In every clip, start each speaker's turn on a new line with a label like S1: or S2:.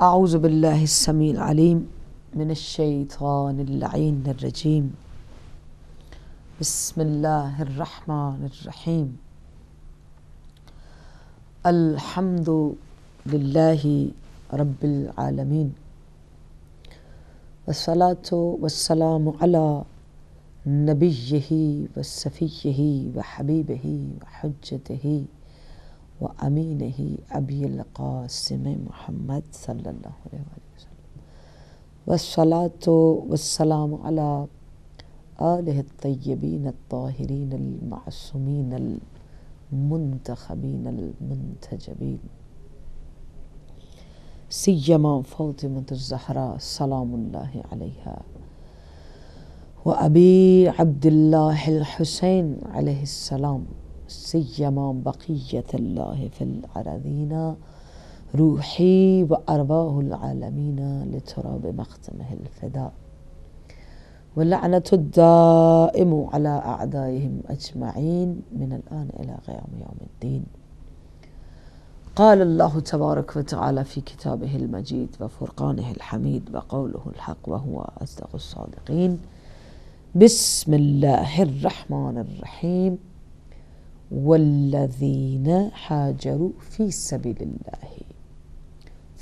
S1: اعوذ باللہ السمیع العلیم من الشیطان اللعین الرجیم بسم اللہ الرحمن الرحیم الحمد للہ رب العالمین والصلاة والسلام علی نبیہ وصفیہ وحبیبہ وحجتہ وامینہ ابی القاسم محمد صلی اللہ علیہ وسلم والصلاة والسلام علی آلہ الطیبین الطاہرین المعصومین المنتخبین المنتجبین سیما فاطمۃ الزہراء سلام اللہ علیہا وابی عبداللہ الحسین علیہ السلام سیما بقیت اللہ فی الارضین روحی و ارواح العالمین لتراب مختمہ الفداء ولعنت الدائم علی اعدائهم اجمعین من الان الى قیام یوم الدین قال اللہ تبارک و تعالی فی کتابہ المجید و فرقانہ الحمید و قولہ الحق و هو اصدق الصادقین بسم اللہ الرحمن الرحیم والذین حاجروا فی سبیل اللہ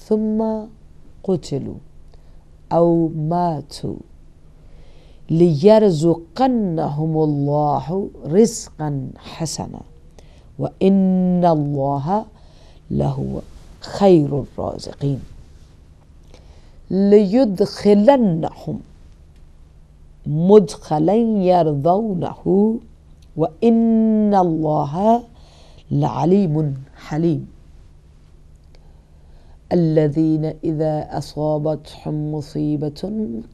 S1: ثم قتلوا او ماتوا لیرزقنہم اللہ رزقا حسنا وان اللہ لہو خیر الرازقین لیدخلنہم مدخلا یرضونہ وَإِنَّ اللَّهَ لَعَلِيمٌ حَلِيمٌ الَّذِينَ إِذَا أَصَابَتْهُمْ مُصِيبَةٌ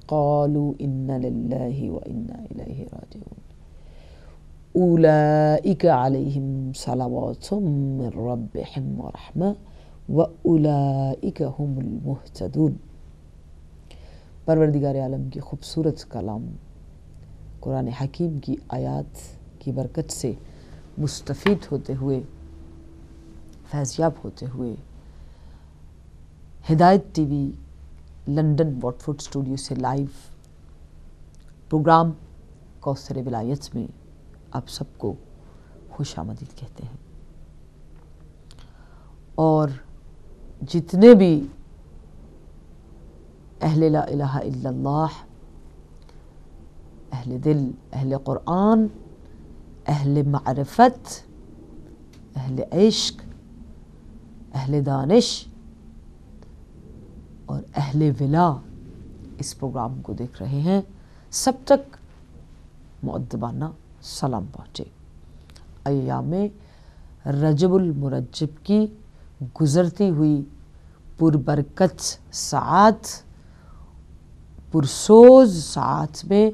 S1: قَالُوا إِنَّ لِلَّهِ وَإِنَّا إِلَيْهِ رَاجِعُونَ أُولَئِكَ عَلَيْهِمْ صَلَوَاتٌ مِّن رَّبِّهِمْ وَرَحْمَةٌ وَأُولَئِكَ هُمُ الْمُهْتَدُونَ پروردگار عالم کی خوبصورت کلام قرآن حکیم کی آیات کی برکت سے مستفید ہوتے ہوئے فیضیاب ہوتے ہوئے ہدایت T V London Watford studio سے لائیو پروگرام کوثر ولایت میں آپ سب کو خوش آمدید کہتے ہیں، اور جتنے بھی اہل لا الہ الا اللہ، اہل دل، اہل قرآن، اہل معرفت، اہل عشق، اہل دانش اور اہل ولا اس پروگرام کو دیکھ رہے ہیں، سب تک مؤدبانہ سلام پہنچے۔ ایام رجب المرجب کی گزرتی ہوئی پربرکت ساعات، پرسوز ساعات میں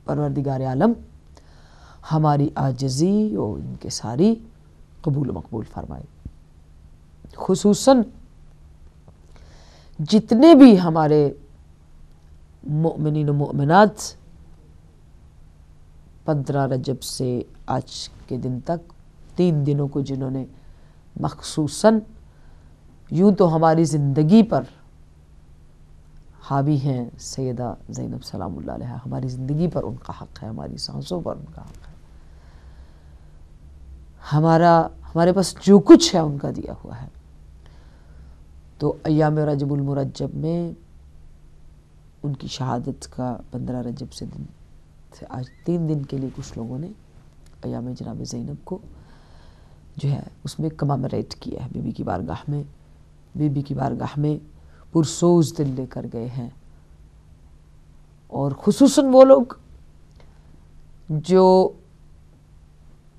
S1: پروردگار عالم ہماری عاجزی اور انکساری قبول و مقبول فرمائے۔ خصوصاً جتنے بھی ہمارے مؤمنین و مؤمنات 15 رجب سے آج کے دن تک 3 دنوں کو جنہوں نے مخصوصاً یوں تو ہماری زندگی پر حاوی ہیں، سیدہ زینب سلام اللہ علیہا، ہماری زندگی پر ان کا حق ہے، ہماری سانسوں پر ان کا حق ہے، ہمارے پاس جو کچھ ہے ان کا دیا ہوا ہے۔ تو ایام رجب المرجب میں ان کی شہادت کا 15 رجب سے آج 3 دن کے لیے کچھ لوگوں نے ایام جناب زینب کو جو ہے اس میں کمامریٹ کیا ہے، بی بی کی بارگاہ میں پرسوز دل لے کر گئے ہیں، اور خصوصاً وہ لوگ جو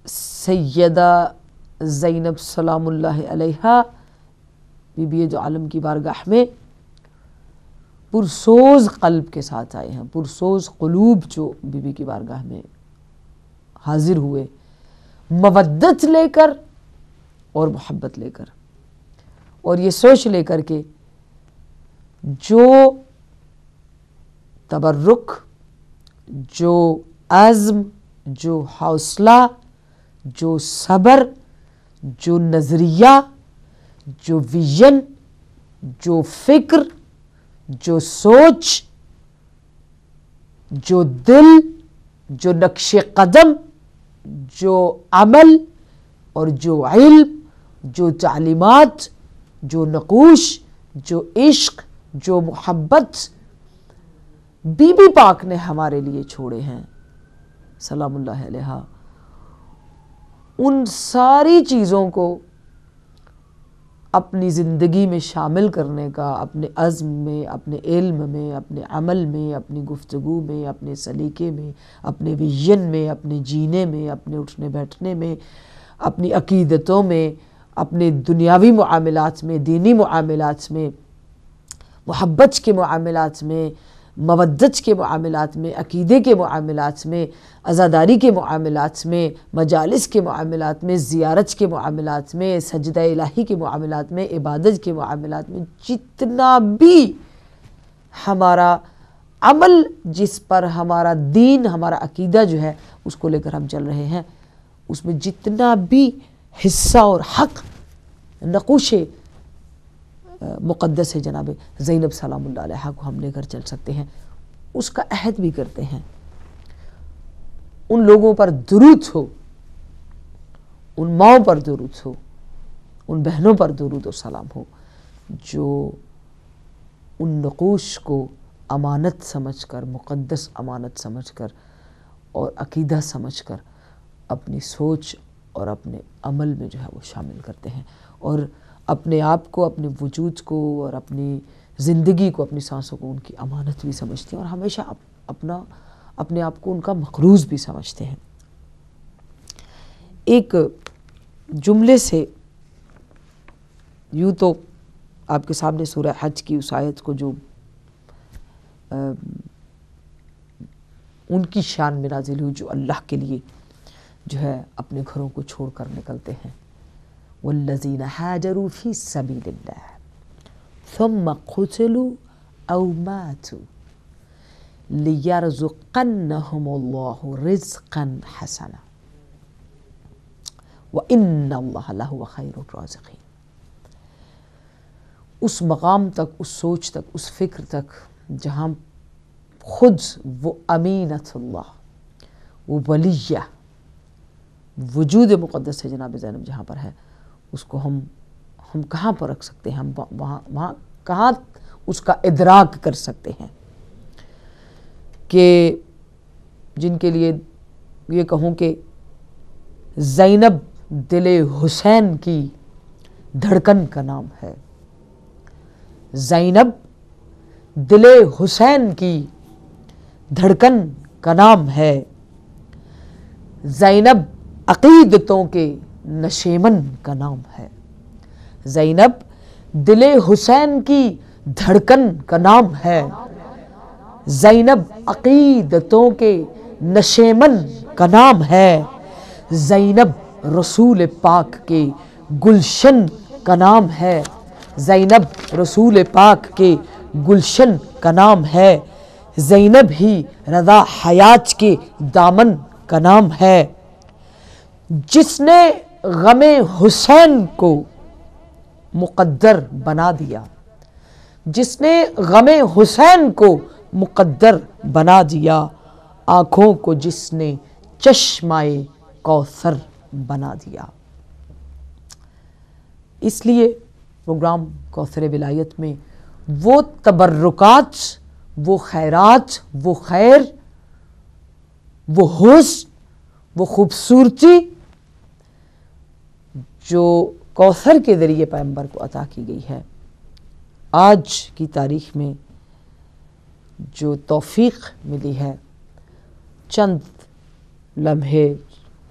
S1: سیدہ زینب سلام اللہ علیہا بی بی دو عالم کی بارگاہ میں پرسوز قلب کے ساتھ آئے ہیں، پرسوز قلوب جو بی بی کی بارگاہ میں حاضر ہوئے، مودت لے کر اور محبت لے کر، اور یہ سوچ لے کر کہ جو تبرک، جو عزم، جو حوصلہ، جو صبر، جو نظریہ، جو ویژن جو فکر، جو سوچ، جو دل، جو نقش قدم، جو عمل اور جو علم، جو تعلیمات، جو نقوش، جو عشق، جو محبت بی بی پاک نے ہمارے لیے چھوڑے ہیں سلام اللہ علیہا، ان ساری چیزوں کو اپنی زندگی میں شامل کرنے کا، اپنے عزم میں، اپنے علم میں، اپنے عمل میں، اپنی گفتگو میں، اپنے سلیقے میں، اپنے ویژن میں، اپنے جینے میں، اپنے اٹھنے بیٹھنے میں، اپنی عقیدتوں میں، اپنے دنیاوی معاملات میں، دینی معاملات میں، محبت کے معاملات میں، مودت کے معاملات میں، عقیدے کے معاملات میں، عزاداری کے معاملات میں، مجالس کے معاملات میں، زیارت کے معاملات میں، سجدہ الہی کے معاملات میں، عبادت کے معاملات میں، جتنا بھی ہمارا عمل، جس پر ہمارا دین، ہمارا عقیدہ جو ہے اس کو لے کر ہم چل رہے ہیں، اس میں جتنا بھی حصہ اور حق نقوش مقدس ہے جناب زینب سلام اللہ علیہا کو ہم لے کر چل سکتے ہیں، اس کا عہد بھی کرتے ہیں۔ ان لوگوں پر درود ہو، ان ماؤں پر درود ہو، ان بہنوں پر درود و سلام ہو جو ان نقوش کو امانت سمجھ کر، مقدس امانت سمجھ کر اور عقیدہ سمجھ کر اپنی سوچ اور اپنے عمل میں جو ہے وہ شامل کرتے ہیں، اور اپنے آپ کو، اپنے وجود کو اور اپنی زندگی کو، اپنی سانسوں کو ان کی امانت بھی سمجھتے ہیں، اور ہمیشہ اپنے آپ کو ان کا مقروض بھی سمجھتے ہیں۔ ایک جملے سے یوں تو آپ کے سامنے سورہ حج کی اس آیت کو جو ان کی شان میں نازل ہوئی، جو اللہ کے لیے جو ہے اپنے گھروں کو چھوڑ کر نکلتے ہیں، والذین ہاجروا فی سبیل اللہ ثم قتلوا او ماتوا لیرزقنہم اللہ رزقا حسنا وان اللہ لہو خیر الرازقین۔ اس مقام تک، اس سوچ تک، اس فکر تک جہاں خود وہ امینت اللہ، وہ ولیہ، وجود مقدس ہے جناب زینب جہاں پر ہے، اس کو ہم کہاں پر رکھ سکتے ہیں؟ ہم وہاں کہاں اس کا ادراک کر سکتے ہیں کہ جن کے لیے یہ کہوں کہ زینب دل حسین کی دھڑکن کا نام ہے، زینب دل حسین کی دھڑکن کا نام ہے، زینب عقیدتوں کے نشیمن کا نام ہے، زینب دل حسین کی دھڑکن کا نام ہے، زینب عقیدتوں کے نشیمن کا نام ہے، زینب رسول پاک کے گلشن کا نام ہے، زینب رسول پاک کے گلشن کا نام ہے، زینب ہی رضا حیات کے دامن کا نام ہے۔ جس نے غم حسین کو مقدر بنا دیا، جس نے غم حسین کو مقدر بنا دیا، آنکھوں کو جس نے چشمہ کوثر بنا دیا۔ اس لیے پروگرام کوثر ولایت میں وہ تبرکات، وہ خیرات، وہ خیر، وہ حسن، وہ خوبصورتی جو کوثر کے ذریعے پیغمبر کو عطا کی گئی ہے، آج کی تاریخ میں جو توفیق ملی ہے، چند لمحے،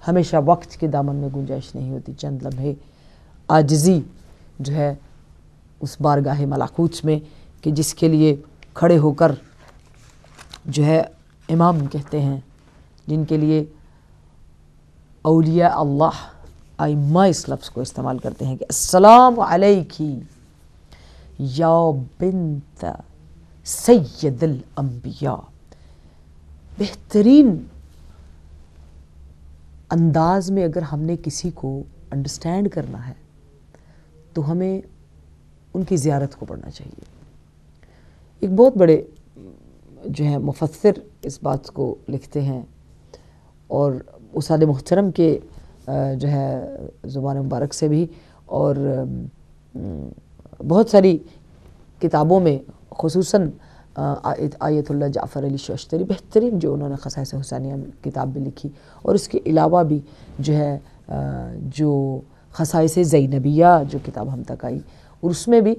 S1: ہمیشہ وقت کے دامن میں گنجائش نہیں ہوتی، چند لمحے عاجزی جو ہے اس بارگاہ ملکوت میں کہ جس کے لیے کھڑے ہو کر جو ہے امام کہتے ہیں، جن کے لیے اولیاء اللہ ائمہ اس لفظ کو استعمال کرتے ہیں کہ السلام علیکی یا بنت سید الانبیاء۔ بہترین انداز میں اگر ہم نے کسی کو انڈرسٹینڈ کرنا ہے تو ہمیں ان کی زیارت کو پڑھنا چاہیے۔ ایک بہت بڑے جو ہے مفسر اس بات کو لکھتے ہیں، اور استاد محترم کے جو ہے زبان مبارک سے بھی، اور بہت ساری کتابوں میں، خصوصاً آیت اللہ جعفر علی شوشتری، بہترین جو انہوں نے خصائص حسینیہ کتاب بھی لکھی، اور اس کے علاوہ بھی جو ہے جو خصائص زینبیہ جو کتاب ہم تک آئی، اور اس میں بھی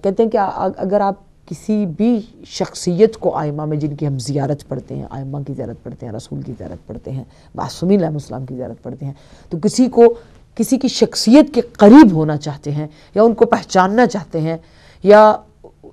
S1: کہتے ہیں کہ اگر آپ کسی بھی شخصیت کو ائمہ میں جن کی ہم زیارت پڑھتے ہیں، ائمہ کی زیارت پڑھتے ہیں، رسول کی زیارت پڑھتے ہیں، معصومین علیہ السلام کی زیارت پڑھتے ہیں، تو کسی کی شخصیت کے قریب ہونا چاہتے ہیں، یا ان کو پہچاننا چاہتے ہیں، یا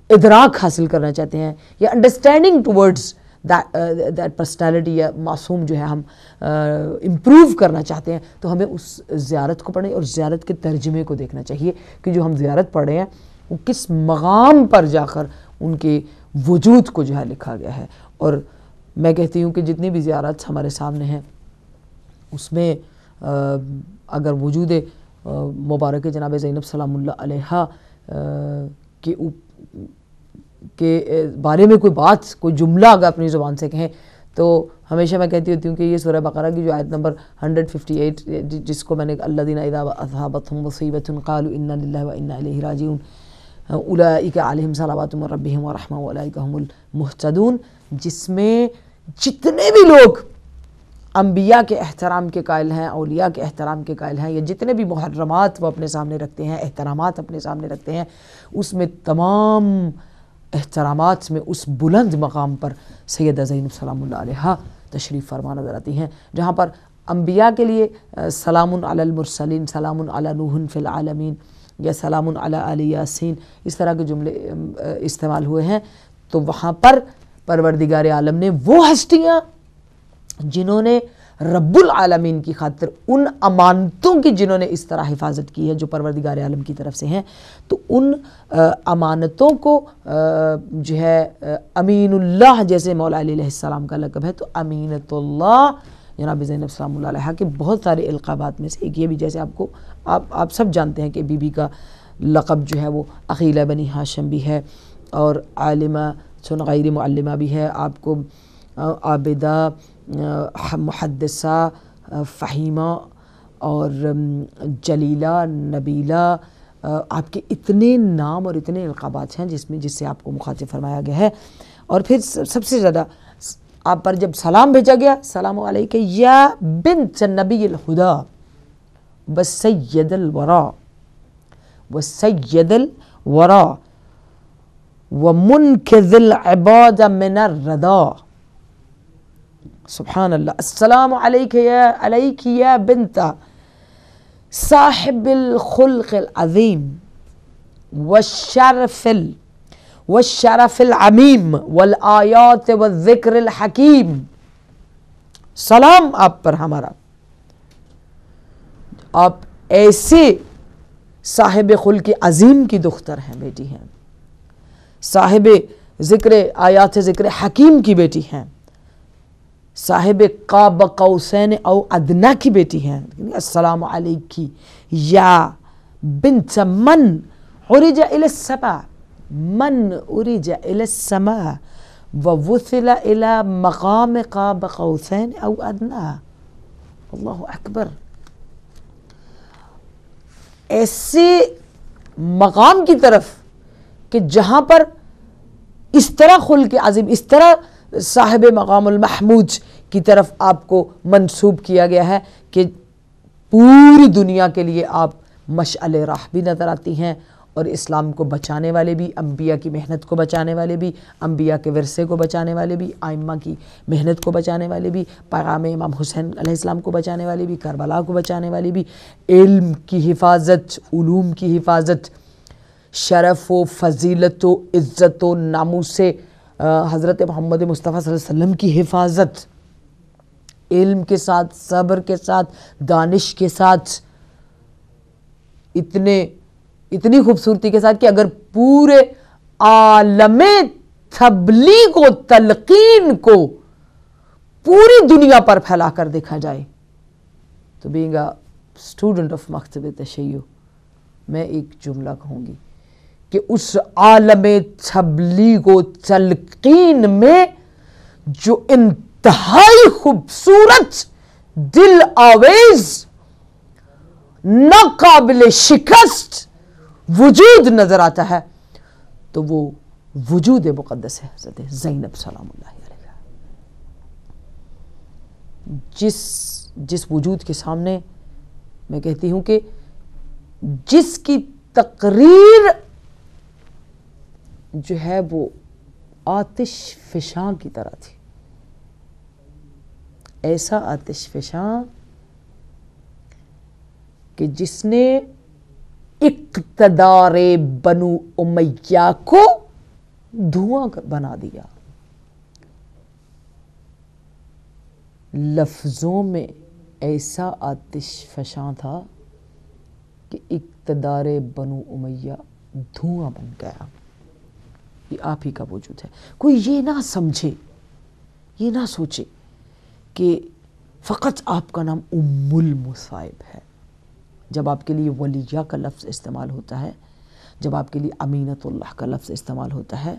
S1: ادراک حاصل کرنا چاہتے ہیں، یا انڈرسٹینڈنگ ٹورڈز دیٹ پرسنالٹی، یا معصوم جو ہے ہم امپروو کرنا چاہتے ہیں، تو ہمیں اس زیارت کو پڑھیں، اور زیارت کے ترجمے کو دیکھنا چاہیے کہ جو ہم زیارت پڑھ رہے ہیں وہ کس مقام پر جا کر ان کے وجود کو جو ہے لکھا گیا ہے۔ اور میں کہتی ہوں کہ جتنی بھی زیارت ہمارے سامنے ہیں، اس میں اگر وجود مبارک جناب زینب سلام اللہ علیہا کے بارے میں کوئی بات، کوئی جملہ اگر اپنی زبان سے کہیں، تو ہمیشہ میں کہتی ہوتی ہوں کہ یہ سورہ بقرہ کی جو آیت نمبر 158 جس کو میں نے الذین اذا اصابتهم مصیبۃ قالوا انا للہ وانا الیہ راجعون اولئک علیہم صلوات من ربہم ورحمہ واولئک هم المہتدون، جس میں جتنے بھی لوگ انبیاء کے احترام کے قائل ہیں، اولیاء کے احترام کے قائل ہیں، یا جتنے بھی محرمات وہ اپنے سامنے رکھتے ہیں، احترامات اپنے سامنے رکھتے ہیں، اس میں تمام احترامات میں اس بلند مقام پر سیدہ زینب سلام اللہ علیہا تشریف فرما نظر آتی ہیں، جہاں پر انبیاء کے لیے سلام علی المرسلین، سلام علی نوح فی العالمین، یا سلام علی آل یاسین، اس طرح کے جملے استعمال ہوئے ہیں، تو وہاں پر پروردگار عالم نے وہ ہستیاں جنہوں نے رب العالمین کی خاطر ان امانتوں کی، جنہوں نے اس طرح حفاظت کی ہے جو پروردگار عالم کی طرف سے ہیں، تو ان امانتوں کو جو ہے امین اللہ، جیسے مولا علی علیہ السلام کا لقب ہے، تو امینت اللہ جناب زینب سلام اللہ علیہ کے بہت سارے القابات میں سے ایک یہ بھی، جیسے آپ سب جانتے ہیں کہ بی بی کا لقب جو ہے وہ عقیلہ بنی ہاشم بھی ہے، اور عالمہ غیر معلمہ بھی ہے، آپ کو عابدہ، محدثہ، فہیمہ، اور جلیلہ، نبیلہ، آپ کے اتنے نام اور اتنے القابات ہیں جس سے آپ کو مخاطب فرمایا گیا ہے۔ اور پھر سب سے زیادہ آپ پر جب سلام بھیجا گیا، سلام علیکہ یا بنت نبی الہدا وسید الورا ومنقذ العباد من الردى، سبحان اللہ، السلام علیک یا بنت صاحب الخلق العظیم والشرف العمیم والآیات والذکر الحکیم، سلام آپ پر ہمارا، آپ ایسے صاحب خلق عظیم کی دختر ہیں، بیٹی ہیں، صاحب ذکر آیات ذکر حکیم کی بیٹی ہیں، صاحب قاب قوسین او ادنا کی بیٹی ہیں۔ السلام علیکی یا بنت من عرج الی السماء، من عرج الی السماء ووصل الی مقام قاب قوسین او ادنا، اللہ اکبر، ایسے مقام کی طرف کہ جہاں پر اس طرح خلق عظیم، اس طرح صاحب مقام المحمود کی طرف آپ کو منسوب کیا گیا ہے کہ پوری دنیا کے لیے آپ مشعل راہ بھی نظر آتی ہیں، اور اسلام کو بچانے والے بھی، انبیاء کی محنت کو بچانے والے بھی، انبیاء کے ورثے کو بچانے والے بھی، ائمہ کی محنت کو بچانے والے بھی، پیغام امام حسین علیہ السلام کو بچانے والے بھی، کربلا کو بچانے والے بھی، علم کی حفاظت، علوم کی حفاظت، شرف و فضیلت و عزت و ناموس سے حضرت محمد مصطفیٰ صلی اللہ علیہ وسلم کی حفاظت، علم کے ساتھ، صبر کے ساتھ، دانش کے ساتھ، اتنی خوبصورتی کے ساتھ کہ اگر پورے عالم تبلیغ و تلقین کو پوری دنیا پر پھیلا کر دیکھا جائے، تو بینگ اے اسٹوڈنٹ آف مکتب تشیع میں ایک جملہ کہوں گی کہ اس عالم تبلیغ و تلقین میں جو انتہائی خوبصورت، دل آویز، ناقابل شکست وجود نظر آتا ہے تو وہ وجود مقدس ہے حضرت زینب سلام اللہ علیہ۔ جس وجود کے سامنے میں کہتی ہوں کہ جس کی تقریر جو ہے وہ آتش فشاں کی طرح تھی، ایسا آتش فشاں کہ جس نے اقتدار بنو امیہ کو دھواں بنا دیا، لفظوں میں ایسا آتش فشاں تھا کہ اقتدار بنو امیہ دھواں بن گیا۔ یہ آپ ہی کا وجود ہے۔ کوئی یہ نہ سمجھے، یہ نہ سوچے کہ فقط آپ کا نام ام المصائب ہے۔ جب آپ کے لیے ولیہ کا لفظ استعمال ہوتا ہے، جب آپ کے لیے امینۃ اللہ کا لفظ استعمال ہوتا ہے،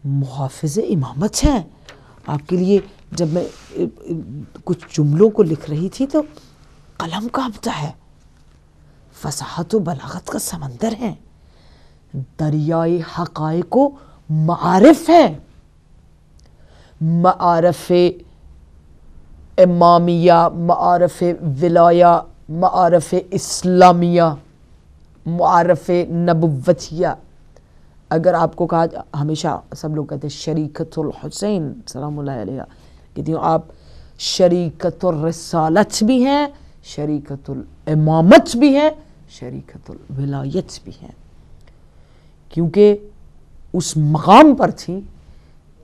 S1: محافظ امامت ہیں آپ کے لیے۔ جب میں کچھ جملوں کو لکھ رہی تھی تو قلم کانپتا ہے، فصاحت و بلاغت کا سمندر ہے، دریائے حقائق و معارف ہے، معارف امامیہ، معارف ولایہ، معارف اسلامیہ، معارف نبوتیہ۔ اگر آپ کو کہا، ہمیشہ سب لوگ کہتے ہیں شریکت الحسین سلام اللہ علیہ، کہتی ہوں آپ شریکت الرسالت بھی ہیں، شریکت الامامت بھی ہیں، شریکت الولایت بھی ہیں، کیونکہ اس مقام پر تھی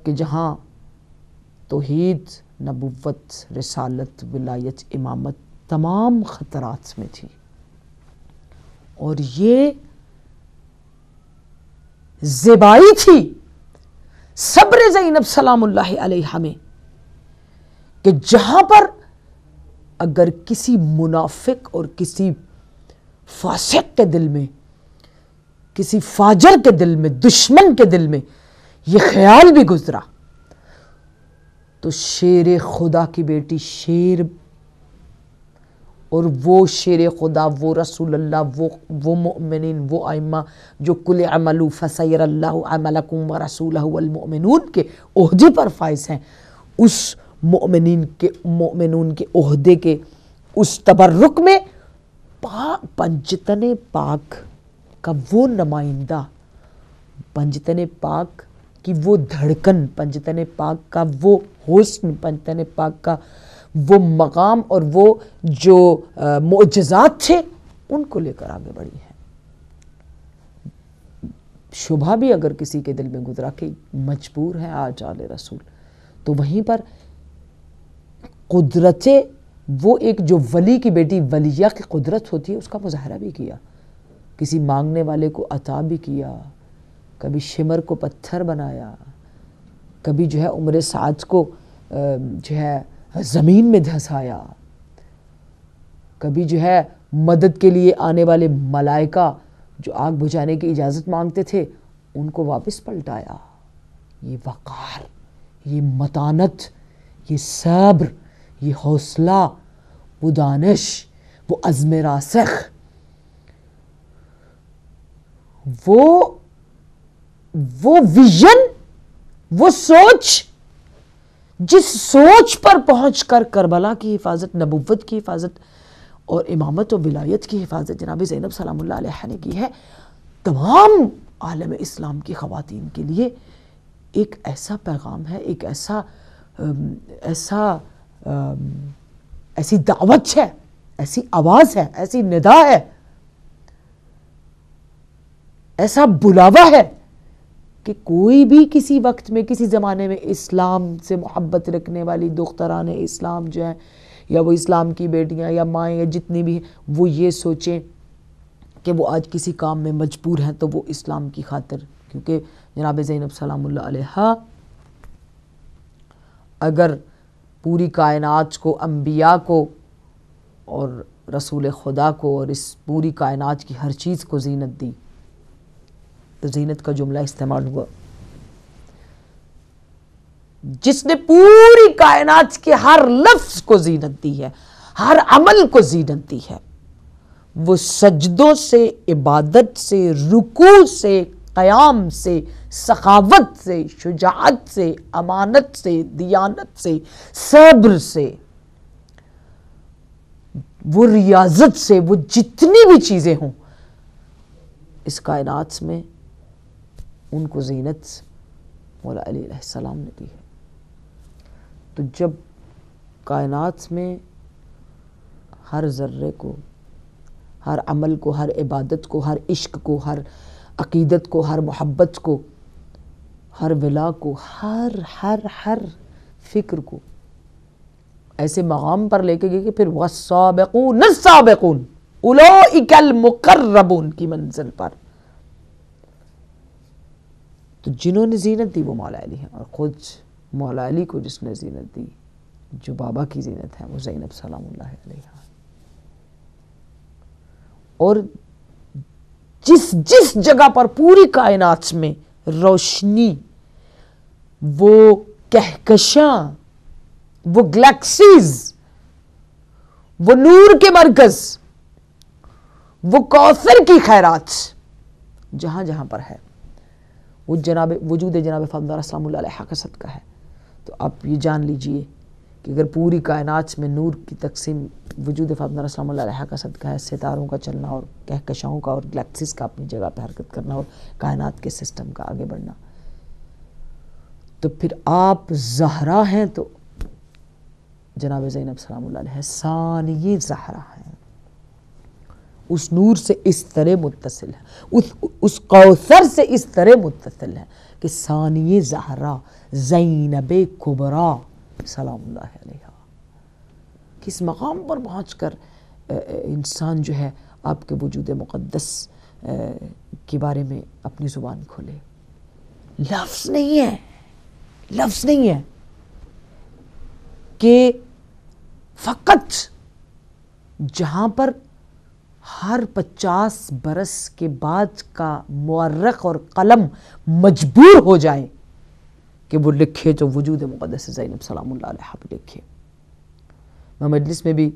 S1: کہ جہاں توحید، نبوت، رسالت، ولایت، امامت تمام خطرات میں تھی۔ اور یہ زیبائی تھی صبر زینب سلام اللہ علیہ میں کہ جہاں پر اگر کسی منافق اور کسی فاسق کے دل میں، کسی فاجر کے دل میں، دشمن کے دل میں یہ خیال بھی گزرا تو شیر خدا کی بیٹی شیر، اور وہ شیر خدا، وہ رسول اللہ، وہ مؤمنین، وہ ائمہ جو کل عملوا فسیر اللہ عملکم ورسولہ والمؤمنون کے عہدے پر فائز ہیں، اس مؤمنون کے عہدے کے اس تبرک میں پنجتن پاک کا وہ نمائندہ، پنجتن پاک کی وہ دھڑکن، پنجتن پاک کا وہ حسن، پنجتن پاک کا وہ مقام اور وہ جو معجزات تھے ان کو لے کر آگے بڑھی ہیں۔ شبہ بھی اگر کسی کے دل میں گزرا کہ مجبور ہے آج آل رسول، تو وہیں پر قدرت، وہ ایک جو ولی کی بیٹی ولیہ کی قدرت ہوتی ہے اس کا مظاہرہ بھی کیا، کسی مانگنے والے کو عطا بھی کیا، کبھی شمر کو پتھر بنایا، کبھی جو ہے عمر سعد کو جو ہے زمین میں دھسایا، کبھی جو ہے مدد کے لیے آنے والے ملائکہ جو آگ بجھانے کی اجازت مانگتے تھے ان کو واپس پلٹایا۔ یہ وقار، یہ متانت، یہ صبر، یہ حوصلہ، وہ دانش، وہ عزم راسخ، وہ ویژن، وہ سوچ، جس سوچ پر پہنچ کر کربلا کی حفاظت، نبوت کی حفاظت اور امامت و ولایت کی حفاظت جناب زینب سلام اللہ علیہ نے کی ہے، تمام عالم اسلام کی خواتین کے لیے ایک ایسا پیغام ہے، ایک ایسی دعوت ہے، ایسی آواز ہے، ایسی ندا ہے، ایسا بلاوا ہے کہ کوئی بھی کسی وقت میں، کسی زمانے میں اسلام سے محبت رکھنے والی دختران اسلام جو ہیں، یا وہ اسلام کی بیٹیاں یا مائیں یا جتنی بھی ہیں، وہ یہ سوچیں کہ وہ آج کسی کام میں مجبور ہیں تو وہ اسلام کی خاطر، کیونکہ جناب زینب سلام اللہ علیہ اگر پوری کائنات کو، انبیاء کو اور رسول خدا کو اور اس پوری کائنات کی ہر چیز کو زینت دی تو زینت کا جملہ استعمال ہوا. جس نے پوری کائنات کے ہر لفظ کو زینت دی ہے، ہر عمل کو زینت دی ہے، وہ سجدوں سے، عبادت سے، رکوع سے، قیام سے، سخاوت سے، شجاعت سے، امانت سے، دیانت سے، صبر سے، وہ ریاضت سے، وہ جتنی بھی چیزیں ہوں اس کائنات میں، ان کو زینت مولا علی علیہ السلام نے دی ہے. تو جب کائنات میں ہر ذرے کو، ہر عمل کو، ہر عبادت کو، ہر عشق کو، ہر عقیدت کو، ہر محبت کو، ہر ولا کو، ہر فکر کو ایسے مقام پر لے کے گئے کہ پھر والسابقون السابقون اولئک المقربون کی منزل پر. تو جنہوں نے زینت دی وہ مولا علی ہیں، اور خود مولا علی کو جس نے زینت دی، جو بابا کی زینت ہے، وہ زینب سلام اللہ علیہا. اور جس جگہ پر پوری کائنات میں روشنی، وہ کہکشاں، وہ گلیکسیز، وہ نور کے مرکز، وہ کوثر کی خیرات جہاں جہاں پر ہے، وہ وجود جناب فاطمہ سلام اللہ علیہا کا صدقہ ہے. تو آپ یہ جان لیجئے کہ اگر پوری کائنات میں نور کی تقسیم وجود فاطمہ سلام اللہ علیہا کا صدقہ ہے، ستاروں کا چلنا اور کہکشاؤں کا اور گلیکسیز کا اپنی جگہ پہ حرکت کرنا اور کائنات کے سسٹم کا آگے بڑھنا، تو پھر آپ زہرا ہیں تو جناب زینب سلام اللہ علیہ ثانی زہرا ہیں. اس نور سے اس طرح متصل ہے، اس کوثر سے اس طرح متصل ہے کہ ثانی زہرا زینب کبریٰ سلام اللہ علیہا. کس مقام پر پہنچ کر انسان جو ہے آپ کے وجود مقدس کے بارے میں اپنی زبان کھولے. لفظ نہیں ہے کہ فقط جہاں پر ہر 50 برس کے بعد کا مورخ اور قلم مجبور ہو جائے کہ وہ لکھے تو وجود مقدس زینب سلام اللہ علیہا پہ لکھے. میں مجلس میں بھی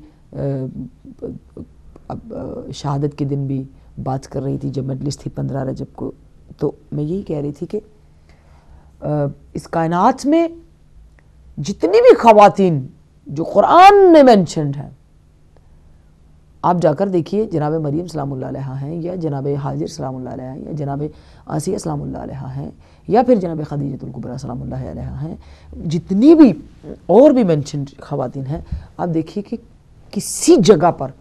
S1: شہادت کے دن بھی بات کر رہی تھی، جب مجلس تھی 15 رجب کو، تو میں یہی کہہ رہی تھی کہ اس کائنات میں جتنی بھی خواتین جو قرآن میں مینشنڈ ہیں، آپ جا کر دیکھیے جناب مریم سلام اللہ علیہا ہیں، یا جناب حاجر سلام اللہ علیہا ہیں، یا جناب آسیہ سلام اللہ علیہا ہیں، یا پھر جناب خدیجۃ الکبریٰ سلام اللہ علیہا ہیں، جتنی بھی اور بھی مینشنڈ خواتین ہیں، آپ دیکھیے کہ کسی جگہ پر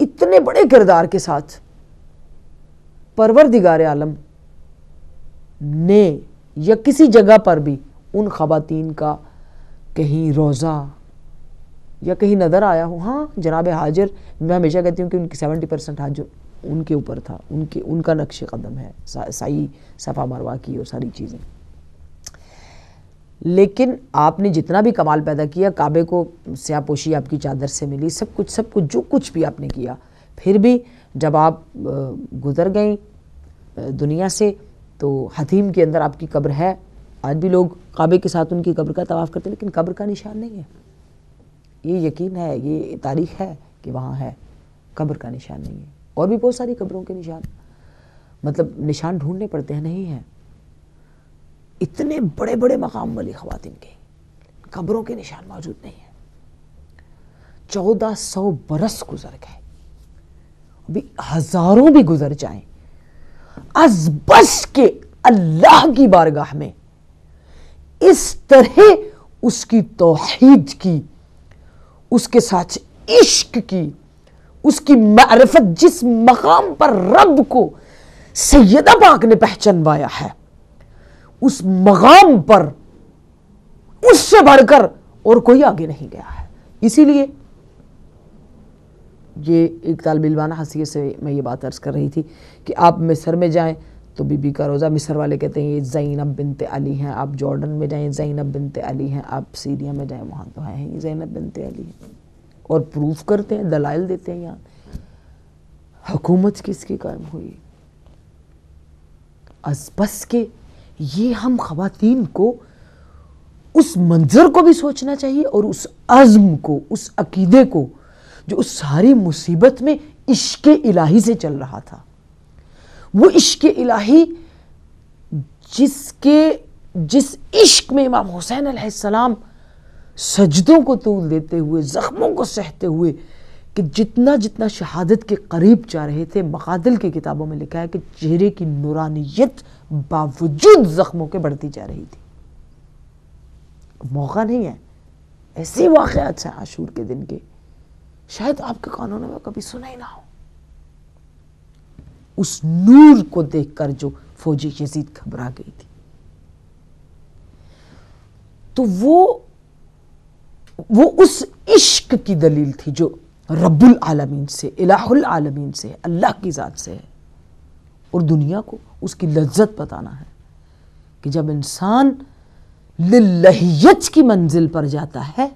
S1: اتنے بڑے کردار کے ساتھ پروردگار عالم نے یا کسی جگہ پر بھی ان خواتین کا کہیں روضہ یا کہیں نظر آیا ہو. ہاں جناب حاجر، میں ہمیشہ کہتی ہوں کہ ان کی 70% حج ان کے اوپر تھا، ان کا نقش قدم ہے، سعی صفا مروہ کی اور ساری چیزیں. لیکن آپ نے جتنا بھی کمال پیدا کیا، کعبے کو سیاہ پوشی آپ کی چادر سے ملی، سب کچھ جو کچھ بھی آپ نے کیا، پھر بھی جب آپ گزر گئیں دنیا سے تو حتیم کے اندر آپ کی قبر ہے. آج بھی لوگ کعبے کے ساتھ ان کی قبر کا طواف کرتے ہیں، لیکن قبر کا نشان نہیں ہے. یہ یقین ہے، یہ تاریخ ہے کہ وہاں ہے، قبر کا نشان نہیں ہے. اور بھی بہت ساری قبروں کے نشان، مطلب نشان ڈھونڈنے پڑتے ہیں، نہیں ہیں. اتنے بڑے بڑے مقام والی خواتین کے قبروں کے نشان موجود نہیں ہیں. 1400 برس گزر گئے، ابھی ہزاروں بھی گزر جائیں، از بس کے اللہ کی بارگاہ میں اس طرح اس کی توحید کی، اس کے ساتھ عشق کی، اس کی معرفت، جس مقام پر رب کو سیدہ پاک نے پہچانوایا ہے، اس مقام پر اس سے بڑھ کر اور کوئی آگے نہیں گیا ہے. اسی لیے یہ ایک طالب علمانہ حیثیت سے میں یہ بات عرض کر رہی تھی کہ آپ مصر میں جائیں تو بی بی کا روزہ، مصر والے کہتے ہیں یہ زینب بنت علی ہیں. آپ جارڈن میں جائیں زینب بنت علی ہیں. آپ سیریا میں جائیں وہاں تو ہیں یہ زینب بنت علی ہیں، اور پروف کرتے ہیں، دلائل دیتے ہیں. یہاں حکومت کس کی قائم ہوئی؟ از بس کہ یہ ہم خواتین کو اس منظر کو بھی سوچنا چاہیے اور اس عزم کو، اس عقیدے کو جو اس ساری مصیبت میں عشق الہی سے چل رہا تھا. وہ عشق الہی جس عشق میں امام حسین علیہ السلام سجدوں کو طول دیتے ہوئے، زخموں کو سہتے ہوئے، کہ جتنا جتنا شہادت کے قریب جا رہے تھے، مقاتل کی کتابوں میں لکھا ہے کہ چہرے کی نورانیت باوجود زخموں کے بڑھتی جا رہی تھی. موقع نہیں ہے، ایسے واقعات ہیں عاشور کے دن کے شاید آپ کے کانوں میں کبھی سنا ہی نہ ہو. اس نور کو دیکھ کر جو فوجی یزید گھبرا گئی تھی، تو وہ اس عشق کی دلیل تھی جو رب العالمین سے، الہ العالمین سے، اللہ کی ذات سے ہے. اور دنیا کو اس کی لذت بتانا ہے کہ جب انسان للہیت کی منزل پر جاتا ہے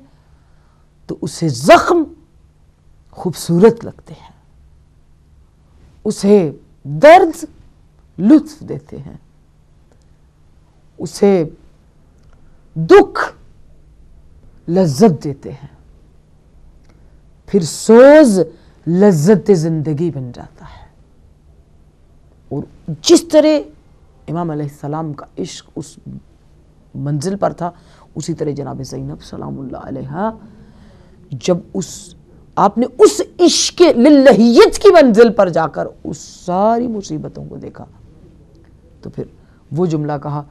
S1: تو اسے زخم خوبصورت لگتے ہیں، اسے درد لطف دیتے ہیں، اسے دکھ لذت دیتے ہیں، پھر سوز لذت زندگی بن جاتا ہے. اور جس طرح امام علیہ السلام کا عشق اس منزل پر تھا، اسی طرح جناب زینب سلام اللہ علیہا جب آپ نے اس عشق للہیت کی منزل پر جا کر اس ساری مصیبتوں کو دیکھا، تو پھر وہ جملہ کہا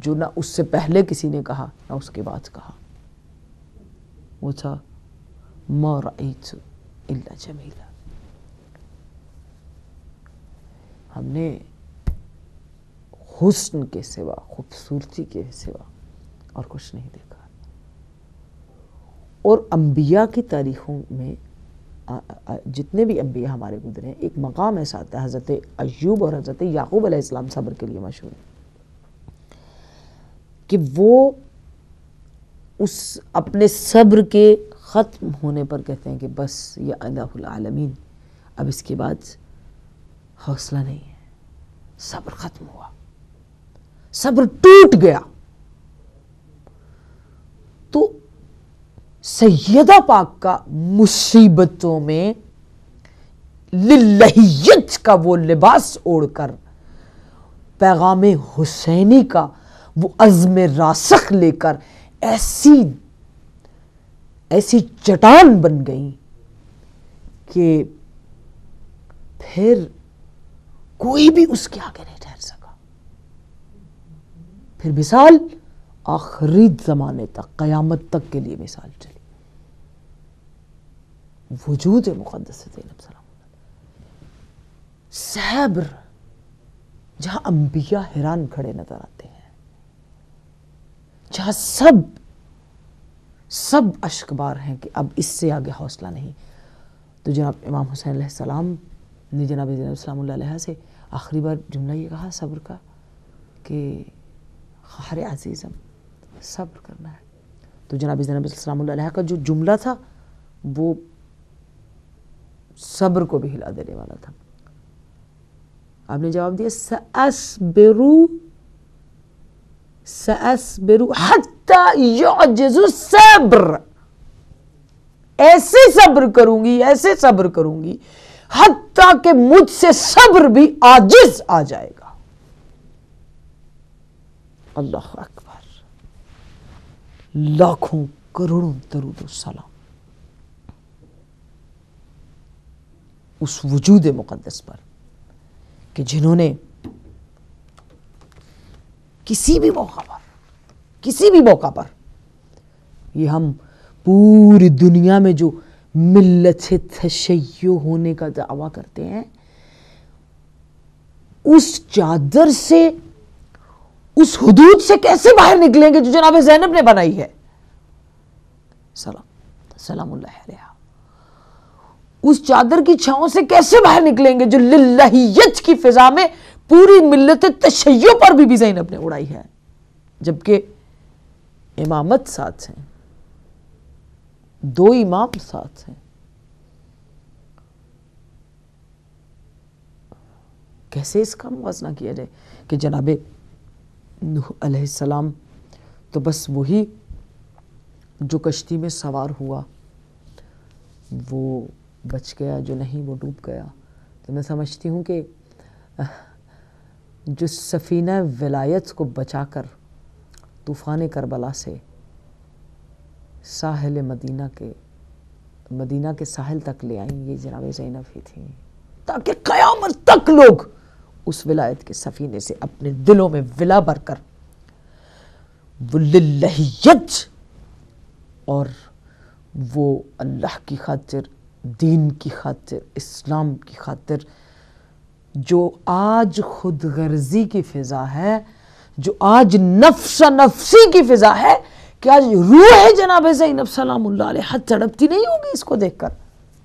S1: جو نہ اس سے پہلے کسی نے کہا نہ اس کے بعد کہا. وہ تھا ما رأیت الا جمیلا. ہم نے حسن کے سوا، خوبصورتی کے سوا اور کچھ نہیں دیکھا. اور انبیاء کی تاریخوں میں جتنے بھی انبیاء ہمارے گزرے ہیں، ایک مقام ایسا آتا ہے، حضرت ایوب اور حضرت یعقوب علیہ السلام صبر کے لیے مشہور ہیں، کہ وہ اس اپنے صبر کے ختم ہونے پر کہتے ہیں کہ بس یا الہ العالمین، اب اس کے بعد حوصلہ نہیں ہے، صبر ختم ہوا، صبر ٹوٹ گیا. تو سیدہ پاک کا مصیبتوں میں للہیت کا وہ لباس اوڑھ کر، پیغام حسینی کا وہ عزم راسخ لے کر ایسی چٹان بن گئی کہ پھر کوئی بھی اس کے آگے نہیں ٹھہر سکا. پھر مثال آخری زمانے تک، قیامت تک کے لیے مثال چلی. وجود مقدس زینب سلام اللہ، صبر، جہاں انبیاء حیران کھڑے نظر آتے ہیں، جہاں سب اشکبار ہیں کہ اب اس سے آگے حوصلہ نہیں، تو جناب امام حسین علیہ السلام نے جناب زینب سلام اللہ علیہ سے آخری بار جملہ یہ کہا صبر کا کہ خواہر عزیزم صبر کرنا ہے. تو جناب زینب سلام اللہ علیہ کا جو جملہ تھا وہ صبر کو بھی ہلا دینے والا تھا. آپ نے جواب دیا سأصبر حتی یعجز الصبر، ایسے صبر کروں گی حتیٰ کہ مجھ سے صبر بھی عاجز آ جائے گا. اللہ اکبر، لاکھوں کروڑوں درود و سلام اس وجود مقدس پر کہ جنہوں نے کسی بھی موقع پر یہ ہم پوری دنیا میں جو ملت تشیع ہونے کا دعویٰ کرتے ہیں، اس چادر سے، اس حدود سے کیسے باہر نکلیں گے جو جناب زینب نے بنائی ہے سلام اللہ علیہ. اس چادر کی چھاؤں سے کیسے باہر نکلیں گے جو للہیت کی فضا میں پوری ملت تشیع پر بھی زینب نے اڑائی ہے، جبکہ امامت ساتھ ہیں، دو امام ساتھ ہیں. کیسے اس کا موازنہ کیا جائے کہ جناب نوح علیہ السلام تو بس وہی جو کشتی میں سوار ہوا وہ بچ گیا، جو نہیں وہ ڈوب گیا. تو میں سمجھتی ہوں کہ جو سفینہ ولایت کو بچا کر طوفان کربلا سے ساحل مدینہ کے ساحل تک لے آئیں، یہ جناب زینب ہی تھیں، تاکہ قیامت تک لوگ اس ولایت کے سفینے سے اپنے دلوں میں ولا بھر کر وہ للہیت اور وہ اللہ کی خاطر، دین کی خاطر، اسلام کی خاطر جو آج خود غرضی کی فضا ہے، جو آج نفس نفسی کی فضا ہے، کہ آج روح جناب زینب سلام اللہ علیہ تڑپتی نہیں ہوگی اس کو دیکھ کر،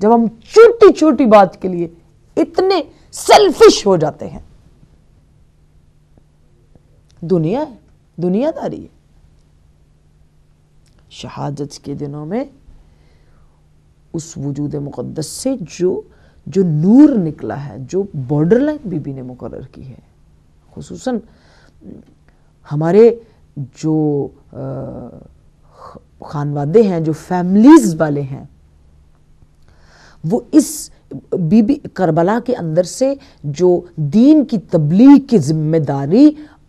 S1: جب ہم چھوٹی چھوٹی بات کے لیے اتنے سیلفش ہو جاتے ہیں. دنیا ہے، دنیا داری ہے. شہادت کے دنوں میں اس وجود مقدس سے جو نور نکلا ہے، جو بارڈر لائن بی بی نے مقرر کی ہے، خصوصاً ہمارے جو خانوادے ہیں، جو فیملیز والے ہیں، وہ اس بی بی کربلا کے اندر سے جو دین کی تبلیغ کی ذمہ داری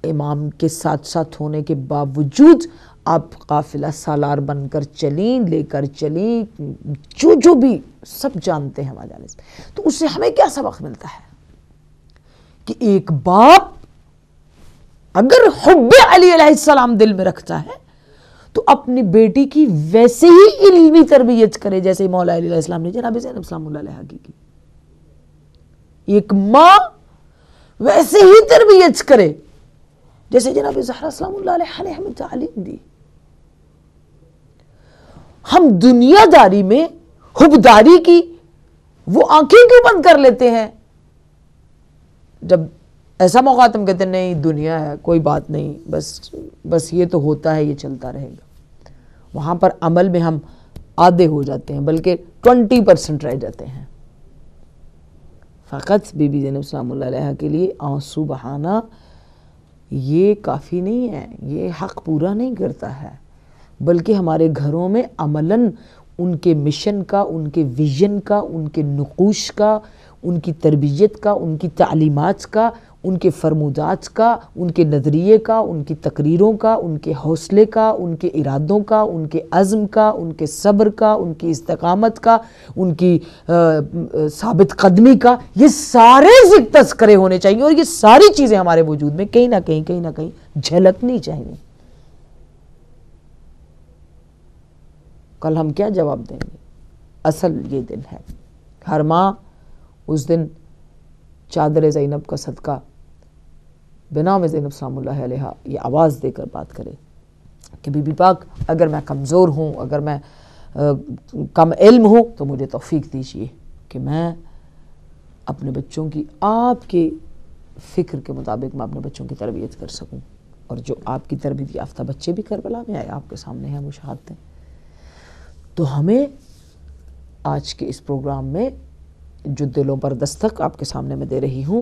S1: امام کے ساتھ ساتھ ہونے کے باوجود آپ قافلہ سالار بن کر چلیں، لے کر چلیں، جو بھی سب جانتے ہیں مجالس. تو اس سے ہمیں کیا سبق ملتا ہے کہ ایک باپ اگر حب علی علیہ السلام دل میں رکھتا ہے تو اپنی بیٹی کی ویسے ہی علمی تربیت کرے جیسے مولا علی علیہ السلام نے جناب زینب سلام اللہ علیہ کی. ایک ماں ویسے ہی تربیت کرے جیسے جناب زہرا سلام اللہ علیہ نے ہمیں تعلیم دی. ہم دنیا داری میں حبداری کی وہ آنکھیں کیوں بند کر لیتے ہیں؟ جب ایسا موقع ہم کہتے ہیں نہیں دنیا ہے، کوئی بات نہیں، بس یہ تو ہوتا ہے، یہ چلتا رہے گا. وہاں پر عمل میں ہم آدھے ہو جاتے ہیں، بلکہ 20% رہ جاتے ہیں. فقط بی بی زینب سلام اللہ علیہ کے لیے آنسو بہانا یہ کافی نہیں ہے، یہ حق پورا نہیں کرتا ہے، بلکہ ہمارے گھروں میں عملاً ان کے مشن کا، ان کے ویژن کا، ان کے نقوش کا، ان کی تربیت کا، ان کی تعلیمات کا، ان کے فرمودات کا، ان کے نظریے کا، ان کی تقریروں کا، ان کے حوصلے کا، ان کے ارادوں کا، ان کے عزم کا، ان کے صبر کا، ان کی استقامت کا، ان کی ثابت قدمی کا، یہ سارے تذکرے ہونے چاہیے اور یہ ساری چیزیں ہمارے وجود میں کہیں نہ کہیں جھلکنی چاہیے. کل ہم کیا جواب دیں گے؟ اصل یہ دن ہے. ہر ماں اس دن چادر زینب کا صدقہ بنام زینب سلام اللہ علیہ یہ آواز دے کر بات کرے کہ بی بی پاک اگر میں کمزور ہوں، اگر میں کم علم ہوں تو مجھے توفیق دیجیے کہ میں اپنے بچوں کی آپ کے فکر کے مطابق میں اپنے بچوں کی تربیت کر سکوں. اور جو آپ کی تربیت یافتہ بچے بھی کربلا میں آئے، آپ کے سامنے ہیں مشاہدیں. تو ہمیں آج کے اس پروگرام میں جو دلوں پر دستک آپ کے سامنے میں دے رہی ہوں،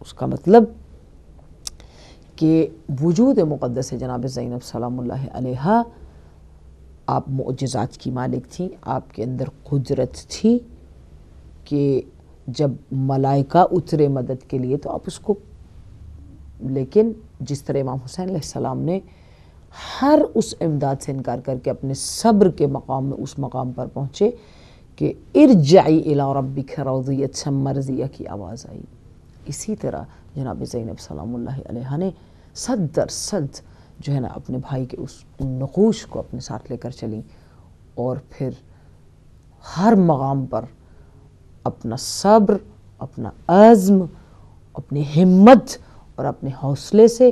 S1: اس کا مطلب کہ وجود مقدس جناب زینب سلام اللہ علیہ آپ معجزات کی مالک تھیں، آپ کے اندر قدرت تھی کہ جب ملائکہ اترے مدد کے لیے تو آپ اس کو، لیکن جس طرح امام حسین علیہ السلام نے ہر اس امداد سے انکار کر کے اپنے صبر کے مقام میں اس مقام پر پہنچے کہ ارجعی الی ربک راضیۃ مرضیہ کی آواز آئی، اسی طرح جناب زینب سلام اللہ علیہ نے صد در صد جو ہے نا اپنے بھائی کے ان نقوش کو اپنے ساتھ لے کر چلیں اور پھر ہر مقام پر اپنا صبر، اپنا عزم، اپنی ہمت اور اپنے حوصلے سے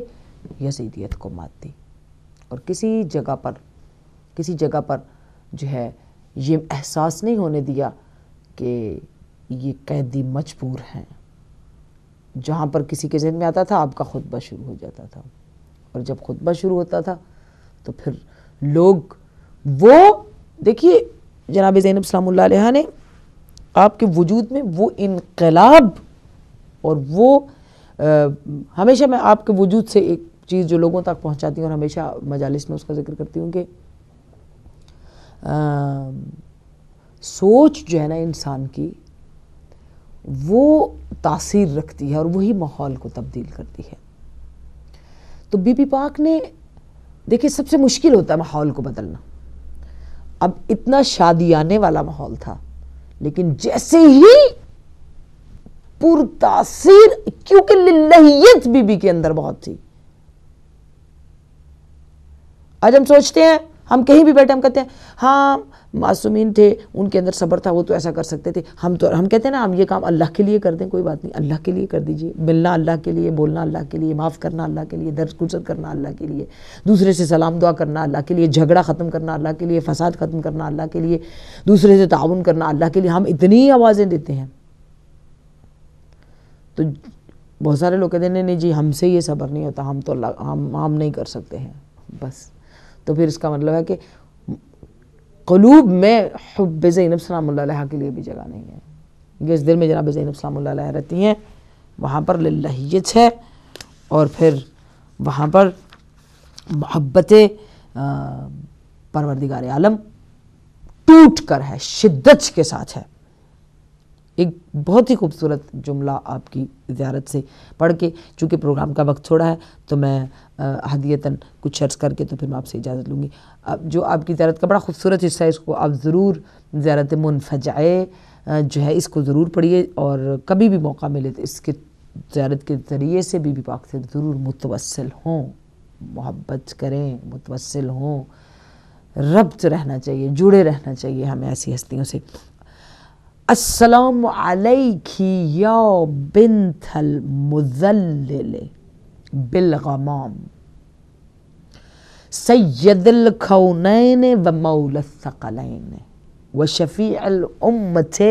S1: یزیدیت کو مات دی. اور کسی جگہ پر جو ہے یہ احساس نہیں ہونے دیا کہ یہ قیدی مجبور ہیں. جہاں پر کسی کے ذہن میں آتا تھا آپ کا خطبہ شروع ہو جاتا تھا، اور جب خطبہ شروع ہوتا تھا تو پھر لوگ وہ دیکھیے جناب زینب سلام اللہ علیہ نے آپ کے وجود میں وہ انقلاب اور وہ ہمیشہ میں آپ کے وجود سے ایک چیز جو لوگوں تک پہنچاتی ہوں اور ہمیشہ مجالس میں اس کا ذکر کرتی ہوں کہ سوچ جو ہے نا انسان کی وہ تاثیر رکھتی ہے اور وہی ماحول کو تبدیل کرتی ہے. تو بی بی پاک نے دیکھیں سب سے مشکل ہوتا ہے ماحول کو بدلنا. اب اتنا شادیانے والا ماحول تھا لیکن جیسے ہی پر تاثیر، کیونکہ للہیت بی بی کے اندر بہت تھی. آج ہم سوچتے ہیں، ہم کہیں بھی بیٹھے ہم کہتے ہیں ہاں معصومین تھے، ان کے اندر صبر تھا، وہ تو ایسا کر سکتے تھے. ہم کہتے ہیں نا ہم یہ کام اللہ کے لیے کر دیں، کوئی بات نہیں، اللہ کے لیے کر دیجئے. ملنا اللہ کے لیے، بولنا اللہ کے لیے، معاف کرنا اللہ کے لیے، درد گزر کرنا اللہ کے لیے، دوسرے سے سلام دعا کرنا اللہ کے لیے، جھگڑا ختم کرنا اللہ کے لیے، فساد ختم کرنا اللہ کے لیے، دوسرے سے تعاون کرنا اللہ کے لیے. ہم اتنی آوازیں دیتے ہیں. تو بہت سارے لوگ کہتے ہیں نہیں جی ہم سے یہ صبر نہیں ہوتا، ہم تو اللہ ہم نہیں کر سکتے ہیں بس. تو پھر اس کا مطلب ہے کہ قلوب میں حب زینب سلام اللہ علیہ کے لیے بھی جگہ نہیں ہے. جس دل میں جناب زینب سلام اللہ علیہ رہتی ہیں وہاں پر للہیت ہے، اور پھر وہاں پر محبت پروردگار عالم ٹوٹ کر ہے، شدت کے ساتھ ہے. ایک بہت ہی خوبصورت جملہ آپ کی زیارت سے پڑھ کے، چونکہ پروگرام کا وقت تھوڑا ہے تو میں ہدیتاً کچھ عرض کر کے تو پھر میں آپ سے اجازت لوں گی. جو آپ کی زیارت کا بڑا خوبصورت حصہ ہے، اس کو آپ ضرور زیارت منفجعے جو ہے اس کو ضرور پڑھیے، اور کبھی بھی موقع ملے تو اس کے زیارت کے ذریعے سے بی بی پاک سے ضرور متوسل ہوں، محبت کریں، متوسل ہوں. ربط رہنا چاہیے، جڑے رہنا چاہیے ہمیں ایسی ہستیوں سے. السلام علیکی یا بنت المذلل بالغمام سید الکونین و مولا الثقلین و شفیع الامت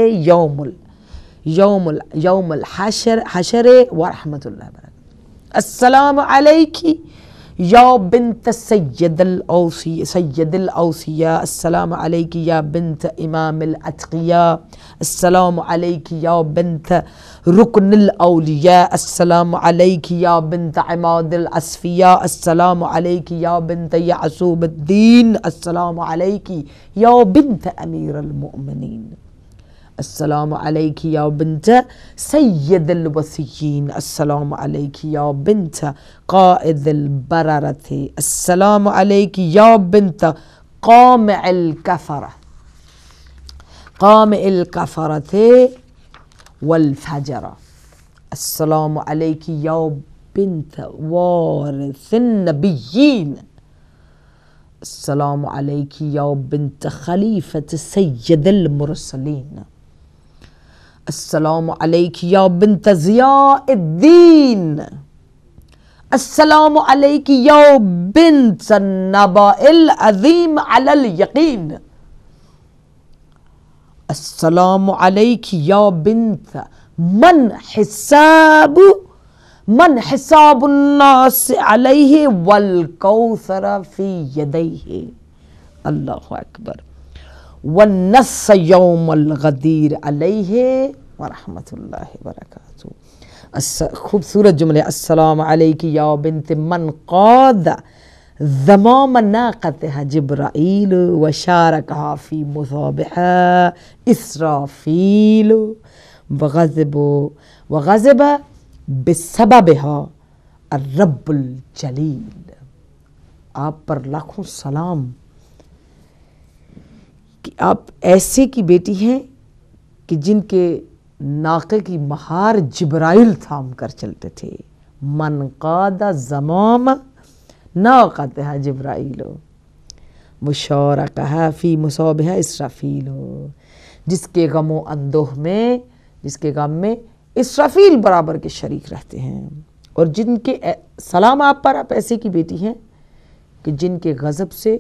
S1: یوم الحشر و رحمت اللہ وبرکاتہ. السلام علیکی یا بنت سید الاوصیاء، السلام علیکی یا بنت امام الاتقیاء، السلام علیکی یا بنت رکن الاولیاء، السلام علیکی یا بنت عماد الاصفیاء، السلام علیکی یا بنت یعصوب الدین، السلام علیکی یا بنت امیر المؤمنین، السلام علیکی یا بنت سید الوصیین، السلام علیکی یا بنت قائد البررۃ، السلام علیکی یا بنت قامع الکفرۃ والفجرہ، السلام علیکی یا بنت وارث النبیین، السلام علیکی یا بنت خلیفۃ سید المرسلین، السلام علیکی یا بنت ضیاء الدین، السلام علیکی یا بنت النبأ العظیم علی الیقین، السلام علیکی یا بنت من حساب الناس علیہ والکوثر فی یدیہ، اللہ اکبر، والنص یوم الغدیر علیہ ورحمت اللہ وبرکاتہ. خوبصورت جملے. السلام علیکی یا بنت من قاد زمام ناقتها جبرائیل وشارکها فی مصابها اسرافیل وغضب بسببها الرب الجلیل. آپ پر لاکھوں سلام کہ آپ ایسے کی بیٹی ہیں کہ جن کے ناقے کی مہار جبرائیل تھام کر چلتے تھے. من قاد زمام ناقتها جبرائیل وشارکها فی مصابها اسرافیل، جس کے غم و اندوہ میں، جس کے غم میں اسرافیل برابر کے شریک رہتے ہیں، اور جن کے سلام آپ پر، آپ ایسے کی بیٹی ہیں کہ جن کے غضب سے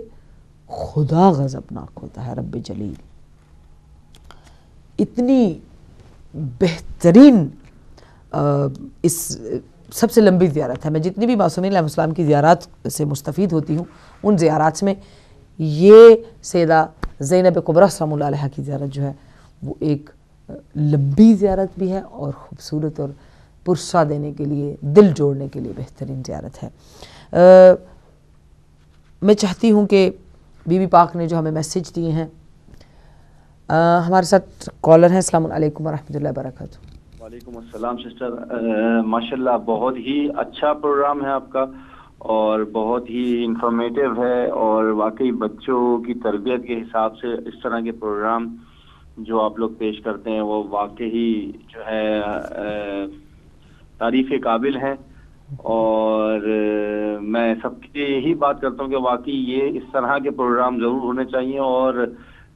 S1: خدا غضبناک ہوتا ہے، رب جلیل. اتنی بہترین اس سب سے لمبی زیارت ہے. میں جتنی بھی معصومین علیہ السلام کی زیارات سے مستفید ہوتی ہوں، ان زیارات میں یہ سیدہ زینب کبریٰ سلام اللہ علیہ کی زیارت جو ہے وہ ایک لمبی زیارت بھی ہے اور خوبصورت اور پرسہ دینے کے لیے، دل جوڑنے کے لیے بہترین زیارت ہے۔ میں چاہتی ہوں کہ بی بی پاک نے جو ہمیں میسیج دیے ہیں، ہمارے ساتھ کالر ہیں۔ السلام علیکم ورحمۃ اللہ وبرکاتہ۔
S2: وعلیکم السلام سسٹر، ماشاءاللہ بہت ہی اچھا پروگرام ہے آپ کا اور بہت ہی انفارمیٹیو ہے، اور واقعی بچوں کی تربیت کے حساب سے اس طرح کے پروگرام جو آپ لوگ پیش کرتے ہیں وہ واقعی جو ہے تعریف قابل ہیں، اور میں سب کی یہی بات کرتا ہوں کہ واقعی یہ اس طرح کے پروگرام ضرور ہونے چاہیے، اور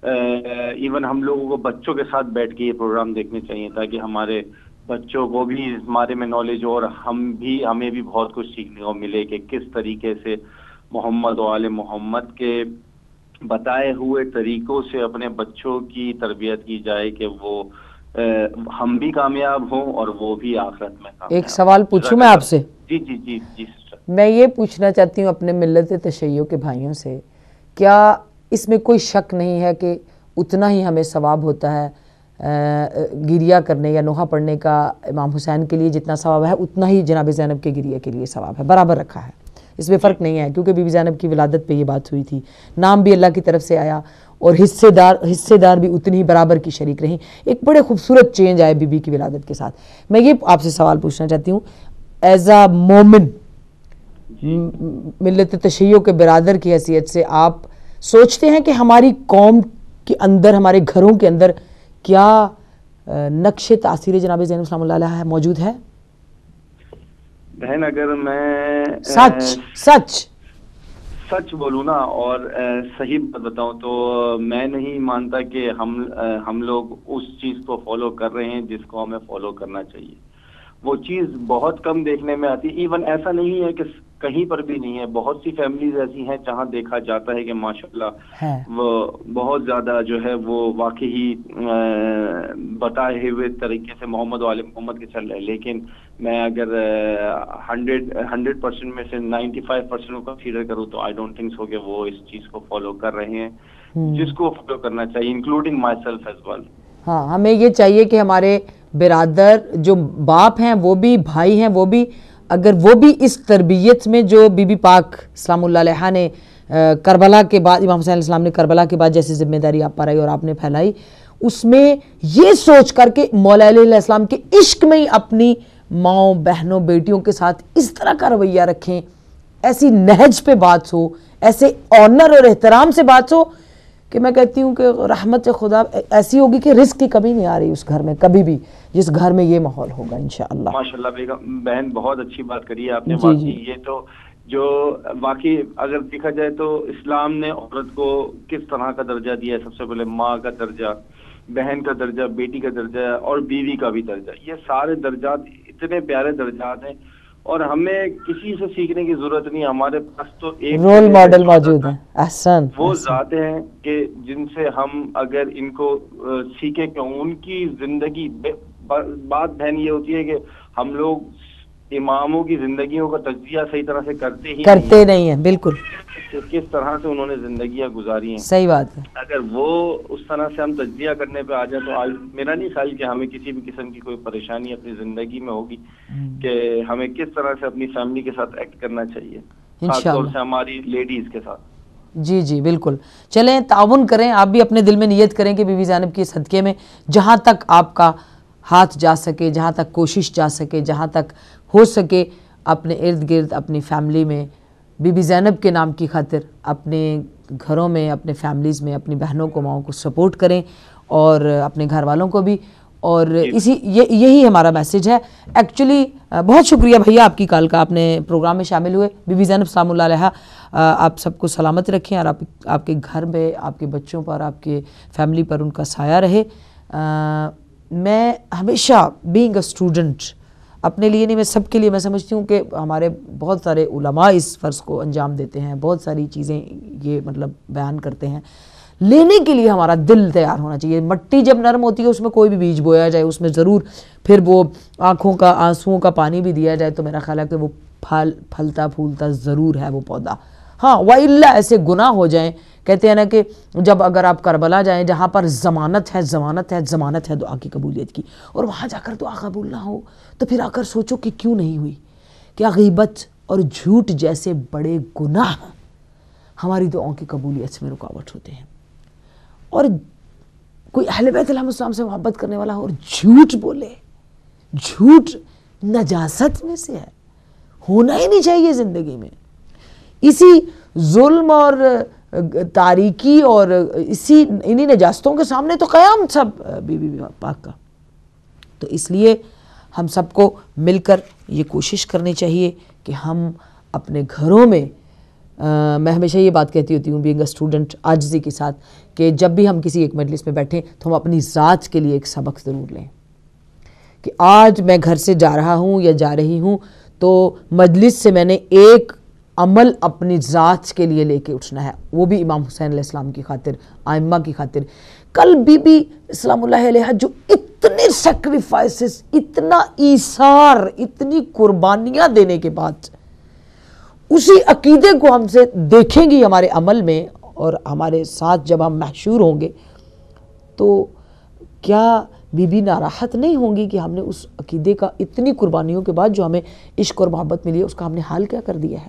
S2: ایون ہم لوگوں کو بچوں کے ساتھ بیٹھ کے یہ پروگرام دیکھنے چاہیے تاکہ ہمارے بچوں کو بھی اس بارے میں نالج ہو، اور ہمیں بھی بہت کچھ سیکھنے کو ملے کہ کس طریقے سے محمد و آل محمد کے بتائے ہوئے طریقوں سے اپنے بچوں کی تربیت کی جائے کہ وہ ہم بھی کامیاب ہوں اور وہ بھی آخرت میں کامیاب۔
S1: ایک سوال پوچھوں میں آپ سے؟
S2: جی جی جی جی سسٹر،
S1: میں یہ پوچھنا چاہتی ہوں اپنے ملت تشیع کے بھائیوں سے، کیا اس میں کوئی شک نہیں ہے کہ اتنا ہی ہمیں ثواب ہوتا ہے گریہ کرنے یا نوحہ پڑھنے کا امام حسین کے لیے جتنا ثواب ہے اتنا ہی جناب زینب کے گریہ کے لیے ثواب ہے، برابر رکھا ہے، اس میں فرق نہیں ہے؟ کیونکہ بی بی زینب کی ولادت پہ یہ بات ہوئی تھی، نام بھی اللہ کی طرف سے آیا اور حصے دار بھی اتنی ہی برابر کی شریک رہیں، ایک بڑے خوبصورت چینج آئے بی بی کی ولادت کے ساتھ۔ میں یہ آپ سے سوال پوچھنا چاہتی ہوں، ایز اے مومن، ملت تشیع کے برادر کی حیثیت سے آپ سوچتے ہیں کہ ہماری قوم کے اندر، ہمارے گھروں کے اندر کیا نقش تاثیر جناب زینب سلام اللہ علیہ موجود ہے؟
S2: بہن اگر میں سچ بولوں نا اور صحیح بات بتاؤں تو میں نہیں مانتا کہ ہم لوگ اس چیز کو فالو کر رہے ہیں جس کو ہمیں فالو کرنا چاہیے۔ وہ چیز بہت کم دیکھنے میں آتی ہے، ایون ایسا نہیں ہے کہ کہیں پر بھی نہیں ہے، بہت سی فیملیز ایسی ہیں جہاں دیکھا جاتا ہے کہ ماشاءاللہ وہ بہت زیادہ جو ہے وہ واقعی بتائے ہوئے طریقے سے محمد و آل محمد کے چل رہے ہیں، لیکن میں اگر 100% میں سے 95% کو کنسیڈر کروں تو آئی ڈونٹ تھنک سو کہ وہ اس چیز کو فالو کر رہے ہیں جس کو فالو کرنا چاہیے، including myself as well.
S1: ہاں، ہمیں یہ چاہیے کہ ہمارے برادر جو باپ ہیں، وہ بھی بھائی ہیں، وہ بھی اگر وہ بھی اس تربیت میں جو بی بی پاک سلام اللہ علیہ نے کربلا کے بعد، امام حسین علیہ السلام نے کربلا کے بعد جیسے ذمہ داری آپ پر آئی اور آپ نے پھیلائی، اس میں یہ سوچ کر کہ مولا علیہ السلام کے عشق میں ہی اپنی ماؤں بہنوں بیٹیوں کے ساتھ اس طرح کا رویہ رکھیں، ایسی نہج پہ بات ہو، ایسے آنر اور احترام سے بات ہو کہ میں کہتی ہوں کہ رحمت خدا ایسی ہوگی کہ رزق کی کمی نہیں آ رہی اس گھر میں کبھی بھی، جس گھر میں یہ ماحول ہوگا انشاءاللہ۔
S2: ماشاءاللہ بیگم بہن بہت اچھی بات کری ہے آپ نے، واقعی یہ تو جو واقعی اگر دیکھا جائے تو اسلام نے عورت کو کس طرح کا درجہ دیا ہے، سب سے پہلے ماں کا درجہ، بہن کا درجہ، بیٹی کا درجہ اور بیوی کا بھی درجہ، یہ سارے درجات اتنے پیارے درجات ہیں اور ہمیں کسی سے سیکھنے کی ضرورت نہیں، ہمارے پاس تو ایک
S1: رول ماڈل موجود ہیں، احسن،
S2: وہ ذاتیں ہیں کہ جن سے ہم اگر ان کو سیکھیں کہ ان کی زندگی، بات بہن یہ ہوتی ہے کہ ہم لوگ اماموں کی زندگیوں کا تجزیہ صحیح طرح سے کرتے نہیں ہیں،
S1: بالکل
S2: کس طرح سے انہوں نے زندگیاں گزاری ہیں،
S1: صحیح بات ہے۔
S2: اگر وہ اس طرح سے ہم تجزیہ کرنے پہ آ جائیں تو میرا نہیں خیال کہ ہمیں کسی بھی قسم کی کوئی پریشانی اپنی زندگی میں ہوگی کہ ہمیں کس طرح سے اپنی فیملی کے ساتھ ایکٹ کرنا چاہیے، خاص طور سے ہماری لیڈیز کے ساتھ۔
S1: جی جی بالکل، چلیں تعاون کریں، آپ بھی اپنے دل میں نیت کریں کہ بی بی زینب کے صدقے میں جہاں تک آپ کا ہاتھ جا سکے، جہاں تک کوشش جا سکے، جہاں تک ہو سکے، اپنے ارد گرد اپنی فیملی میں بی بی زینب کے نام کی خاطر اپنے گھروں میں، اپنے فیملیز میں اپنی بہنوں کو، ماؤں کو سپورٹ کریں اور اپنے گھر والوں کو بھی، اور یہی ہمارا میسیج ہے ایکچولی۔ بہت شکریہ بھیا آپ کی کال کا، آپ نے پروگرام میں شامل ہوئے۔ بی بی زینب سلام اللہ علیہ آپ سب کو سلامت رکھیں اور آپ کے گھر میں، آپ کے بچوں پر، آپ کے فیملی پر ان کا سایہ رہے۔ میں ہمیشہ بینگ اے اسٹوڈنٹ، اپنے لیے نہیں، میں سب کے لیے، میں سمجھتی ہوں کہ ہمارے بہت سارے علماء اس فرض کو انجام دیتے ہیں، بہت ساری چیزیں یہ مطلب بیان کرتے ہیں، لینے کے لیے ہمارا دل تیار ہونا چاہیے۔ مٹی جب نرم ہوتی ہے اس میں کوئی بھی بیج بویا جائے، اس میں ضرور پھر وہ آنکھوں کا، آنسوؤں کا پانی بھی دیا جائے تو میرا خیال ہے کہ وہ پھلتا پھولتا ضرور ہے وہ پودا۔ ہاں وَإِلَّا ایسے گناہ ہو جائیں، کہتے ہیں نا کہ جب اگر آپ کربلا جائیں جہاں پر ضمانت ہے دعا کی قبولیت کی، اور وہاں جا کر دعا قبول نہ ہو، تو پھر آ کر سوچو کہ کیوں نہیں ہوئی. کیا غیبت اور جھوٹ جیسے بڑے گناہ ہماری دعاؤں کی قبولیت میں رکاوٹ ہوتے ہیں. اور کوئی اہل بیت علیہ السلام سے محبت کرنے والا اور جھوٹ بولے، جھوٹ نجاست میں سے ہے، ہونا ہی نہیں چاہیے زندگی میں. اسی ظلم اور تاریکی اور انہی نجاستوں کے سامنے تو قیام تھا بی بی پاک کا. تو اس لیے ہم سب کو مل کر یہ کوشش کرنی چاہیے کہ ہم اپنے گھروں میں، میں ہمیشہ یہ بات کہتی ہوتی ہوں بینگ اے اسٹوڈنٹ عاجزی کے ساتھ، کہ جب بھی ہم کسی ایک مجلس میں بیٹھیں تو ہم اپنی ذات کے لیے ایک سبق ضرور لیں کہ آج میں گھر سے جا رہا ہوں یا جا رہی ہوں تو مجلس سے میں نے ایک عمل اپنی ذات کے لیے لے کے اٹھنا ہے، وہ بھی امام حسین علیہ السلام کی خاطر، آئمہ کی خاطر. کل بی بی اسلام اللہ علیہ جو اتنے سیکریفائسز، اتنا ایثار، اتنی قربانیاں دینے کے بعد اسی عقیدے کو ہم سے دیکھیں گی ہمارے عمل میں، اور ہمارے ساتھ جب ہم محشور ہوں گے تو کیا بی بی ناراحت نہیں ہوں گی کہ ہم نے اس عقیدے کا اتنی قربانیوں کے بعد جو ہمیں عشق اور محبت ملی ہے اس کا ہم نے حال کیا کر دیا ہے.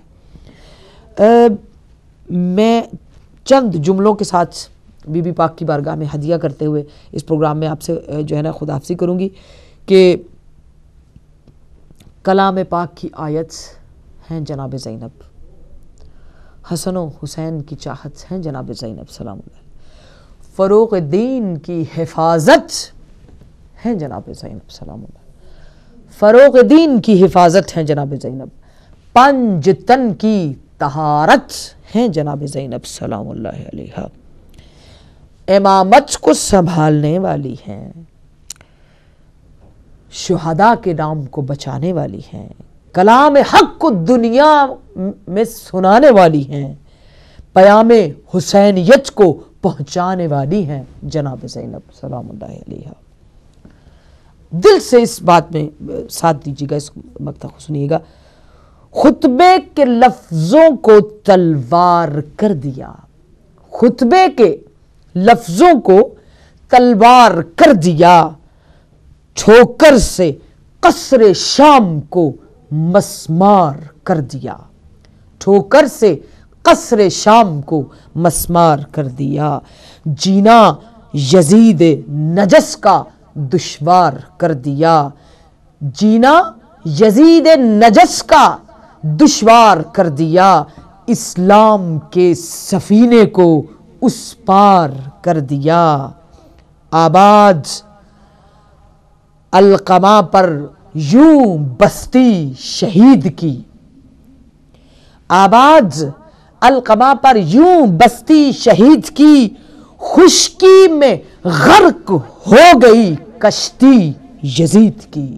S1: میں چند جملوں کے ساتھ بی بی پاک کی بارگاہ میں ہدیہ کرتے ہوئے اس پروگرام میں آپ سے جو ہے نا خداحافظی کروں گی کہ کلام پاک کی آیت ہیں جناب زینب، حسن و حسین کی چاہت ہیں جناب زینب سلام اللہ، فروغ دین کی حفاظت ہیں جناب زینب سلام اللہ، فروغ دین کی حفاظت ہیں جناب زینب، پنج تن کی طہارت ہیں جناب زینب سلام اللہ علیہا، امامت کو سنبھالنے والی ہیں، شہداء کے نام کو بچانے والی ہیں، کلام حق کو دنیا میں سنانے والی ہیں، پیام حسینیت کو پہنچانے والی ہیں جناب زینب سلام اللہ علیہا. دل سے اس بات میں ساتھ دیجیے گا، اس مقطع کو سنیے گا. خطبے کے لفظوں کو تلوار کر دیا، خطبے کے لفظوں کو تلوار کر دیا، ٹھوکر سے قصر شام کو مسمار کر دیا، ٹھوکر سے قصر شام کو مسمار کر دیا، جینا یزید نجس کا دشوار کر دیا، جینا یزید نجس کا دشوار کر دیا، اسلام کے سفینے کو اس پار کر دیا، آباد القمہ پر یوں بستی شہید کی، آباد القمہ پر یوں بستی شہید کی، خشکی میں غرق ہو گئی کشتی یزید کی،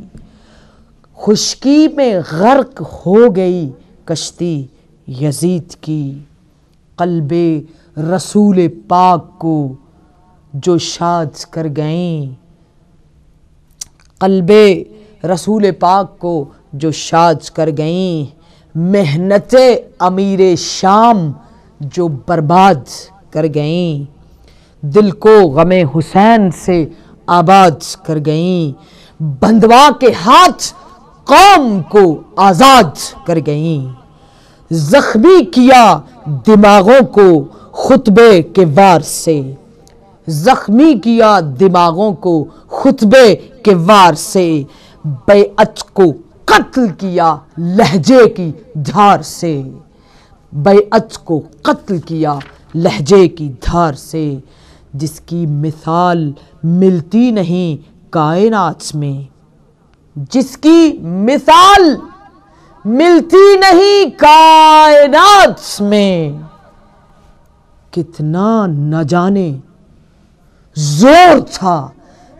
S1: خشکی میں غرق ہو گئی کشتی یزید کی، قلب رسول پاک کو جو شاد کر گئیں، قلب رسول پاک کو جو شاد کر گئیں، محنت امیر شام جو برباد کر گئیں، دل کو غم حسین سے آباد کر گئیں، بندوا کے ہاتھ قوم کو آزاد کر گئیں، زخمی کیا دماغوں کو خطبے کے وار سے، زخمی کیا دماغوں کو خطبے کے وار سے، بیعت کو قتل کیا لہجے کی دھار سے، بیعت کو قتل کیا لہجے کی دھار سے، جس کی مثال ملتی نہیں کائنات میں، جس کی مثال ملتی نہیں کائنات میں، کتنا نہ جانے زور تھا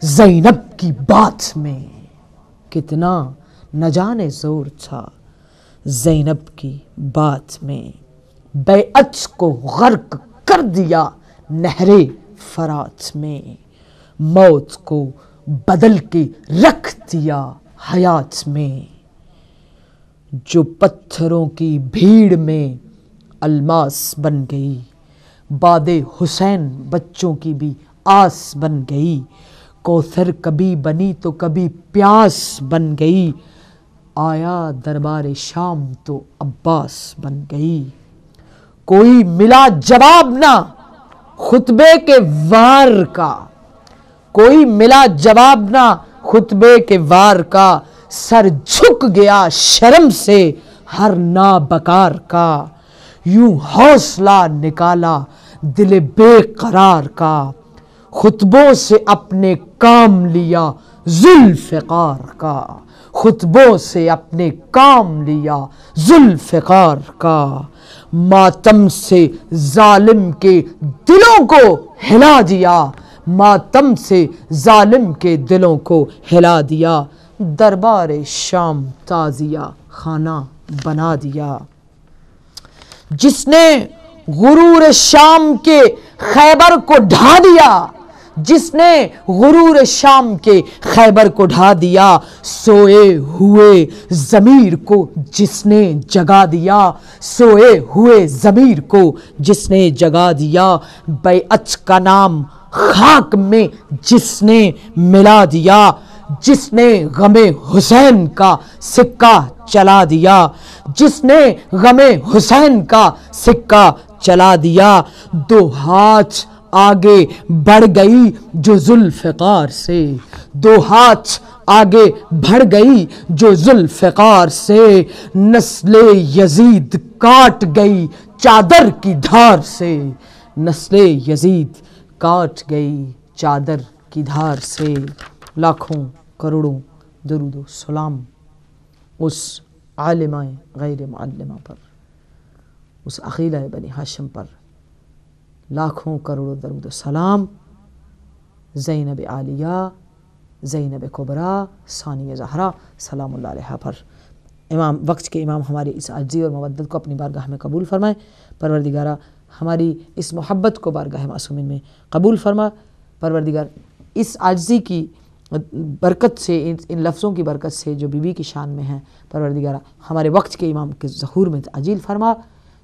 S1: زینب کی بات میں، کتنا نہ جانے زور تھا زینب کی بات میں، بیعت کو غرق کر دیا نہر فرات میں، موت کو بدل کے رکھ دیا حیات میں، جو پتھروں کی بھیڑ میں الماس بن گئی، باد حسین بچوں کی بھی آس بن گئی، کوثر کبھی بنی تو کبھی پیاس بن گئی، آیا دربار شام تو عباس بن گئی، کوئی ملا جواب نہ خطبے کے وار کا، کوئی ملا جواب نہ خطبے کے وار کا، سر جھک گیا شرم سے ہر نابکار کا، یوں حوصلہ نکالا دل بے قرار کا، خطبوں سے اپنے کام لیا ذوالفقار کا، خطبوں سے اپنے کام لیا ذوالفقار کا، ماتم سے ظالم کے دلوں کو ہلا دیا، ماتم سے ظالم کے دلوں کو ہلا دیا، دربار شام تعزیہ خانہ بنا دیا، جس نے غرور شام کے خیبر کو ڈھا دیا، جس نے غرور شام کے خیبر کو ڈھا دیا، سوئے ہوئے ضمیر کو جس نے جگا دیا، سوئے ہوئے ضمیر کو جس نے جگا دیا، بیعت کا نام خاک میں جس نے ملا دیا، جس نے غم حسین کا سکہ چلا دیا، جس نے غم حسین کا سکہ چلا دیا، دو ہاتھ آگے بڑھ گئی جو ذوالفقار سے، دو ہاتھ آگے بڑھ گئی جو ذوالفقار سے، نسل یزید کاٹ گئی چادر کی دھار سے، نسل یزید کاٹ گئی چادر کی دھار سے۔ لاکھوں کروڑوں درود و سلام اس عالمہ غیر معلمہ پر، اس عقیلہ بنی ہاشم پر، لاکھوں کروڑوں درود و سلام زینب عالیہ، زینب کبریٰ، ثانیہ زہرا سلام اللہ علیہا پر۔ امام وقت کے امام ہماری اس عاجزی اور مودت کو اپنی بارگاہ میں قبول فرمائے۔ پروردگارہ ہماری اس محبت کو بارگاہ معصومین میں قبول فرما۔ پروردگار اس عاجزی کی برکت سے، ان لفظوں کی برکت سے جو بی بی کی شان میں ہیں، پروردگارہ ہمارے وقت کے امام کے ظہور میں تعجیل فرما۔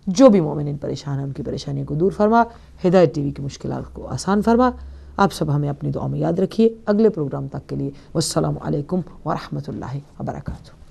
S1: جو بھی مومنین پریشان ہیں ان کی پریشانیوں کو دور فرما، ہدایت ٹی وی کی مشکلات کو آسان فرما۔ آپ سب ہمیں اپنی دعا میں یاد رکھیے۔ اگلے پروگرام تک کے لیے والسلام علیکم ورحمۃ اللہ وبرکاتہ۔